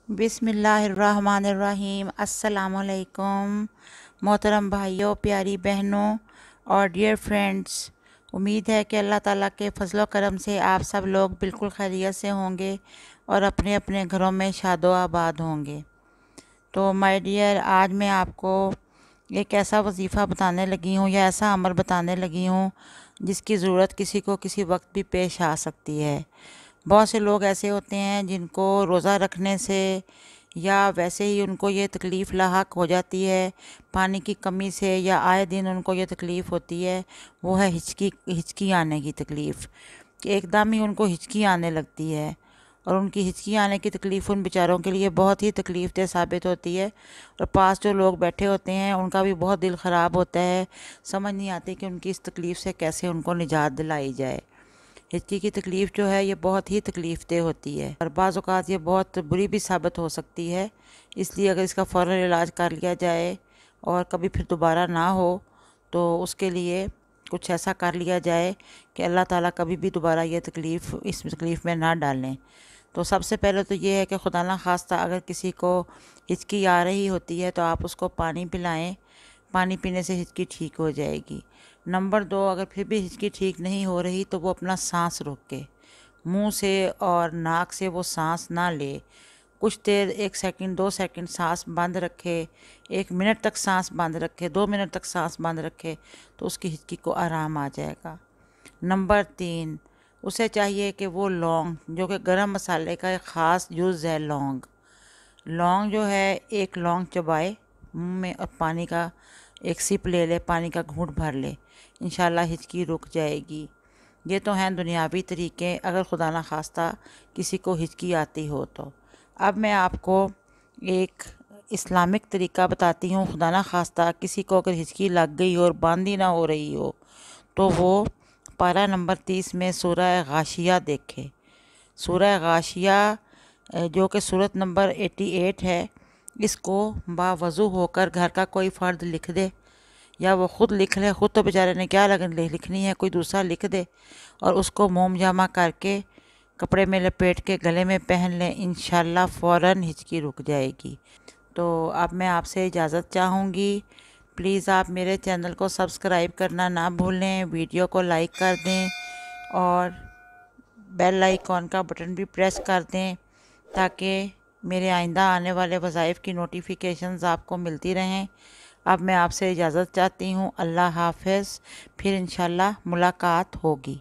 बिस्मिल्लाहिर्रहमानिर्रहीम। अस्सलामुअलैकुम मोहतरम भाइयों, प्यारी बहनों और डियर फ्रेंड्स। उम्मीद है कि अल्लाह ताला के फजलो करम से आप सब लोग बिल्कुल खैरियत से होंगे और अपने अपने घरों में शादो आबाद होंगे। तो माय डियर, आज मैं आपको एक ऐसा वजीफ़ा बताने लगी हूँ या ऐसा अमल बताने लगी हूँ जिसकी ज़रूरत किसी को किसी वक्त भी पेश आ सकती है। बहुत से लोग ऐसे होते हैं जिनको रोज़ा रखने से या वैसे ही उनको ये तकलीफ़ लाहक हो जाती है पानी की कमी से, या आए दिन उनको ये तकलीफ़ होती है, वो है हिचकी आने की तकलीफ़। कि एकदम ही उनको हिचकी आने लगती है और उनकी हिचकी आने की तकलीफ़ उन बेचारों के लिए बहुत ही तकलीफ़देह साबित होती है। और पास जो लोग बैठे होते हैं उनका भी बहुत दिल ख़राब होता है, समझ नहीं आती कि उनकी इस तकलीफ़ से कैसे उनको निजात दिलाई जाए। हिचकी की तकलीफ़ जो है ये बहुत ही तकलीफ़देह होती है और बाज़ औक़ात ये बहुत बुरी भी साबित हो सकती है। इसलिए अगर इसका फ़ौरन इलाज कर लिया जाए और कभी फिर दोबारा ना हो तो उसके लिए कुछ ऐसा कर लिया जाए कि अल्लाह ताला कभी भी दोबारा ये इस तकलीफ़ में ना डालें। तो सबसे पहले तो ये है कि खुदा ना खास्ता अगर किसी को हिचकी आ रही होती है तो आप उसको पानी पिलाएं। पानी पीने से हिचकी ठीक हो जाएगी। नंबर 2, अगर फिर भी हिचकी ठीक नहीं हो रही तो वो अपना सांस रोक के मुँह से और नाक से वो सांस ना ले, कुछ देर 1 सेकंड 2 सेकंड सांस बंद रखे, 1 मिनट तक सांस बंद रखे, 2 मिनट तक सांस बंद रखे तो उसकी हिचकी को आराम आ जाएगा। नंबर 3, उसे चाहिए कि वो लौंग, जो कि गरम मसाले का एक ख़ास जुज़ है, लौंग जो है, एक लौंग चबाए मुंह में और पानी का एक सिप ले ले, पानी का घूंट भर ले, इंशाल्लाह हिचकी रुक जाएगी। ये तो हैं दुनियावी तरीके अगर खुदा ना खास्ता किसी को हिचकी आती हो तो। अब मैं आपको एक इस्लामिक तरीका बताती हूँ। खुदा ना खास्ता किसी को अगर हिचकी लग गई हो और बांदी ना हो रही हो तो वो पारा नंबर 30 में सूरह गाशिया देखे। सूरह गाशिया जो कि सूरत नंबर 88 है, इसको बावज़ू होकर घर का कोई फ़र्द लिख दे या वो ख़ुद लिख ले। ख़ुद तो बेचारे ने क्या लिखनी है, कोई दूसरा लिख दे और उसको मोम जामा करके कपड़े में लपेट के गले में पहन लें, इंशाल्लाह फ़ौरन हिचकी रुक जाएगी। तो अब मैं आपसे इजाज़त चाहूँगी। प्लीज़ आप मेरे चैनल को सब्सक्राइब करना ना भूलें, वीडियो को लाइक कर दें और बेल आइकॉन का बटन भी प्रेस कर दें ताकि मेरे आइंदा आने वाले वज़ाइफ़ की नोटिफिकेशंस आपको मिलती रहें। अब मैं आपसे इजाज़त चाहती हूँ। अल्लाह हाफ़िज़। फिर इंशाल्लाह मुलाकात होगी।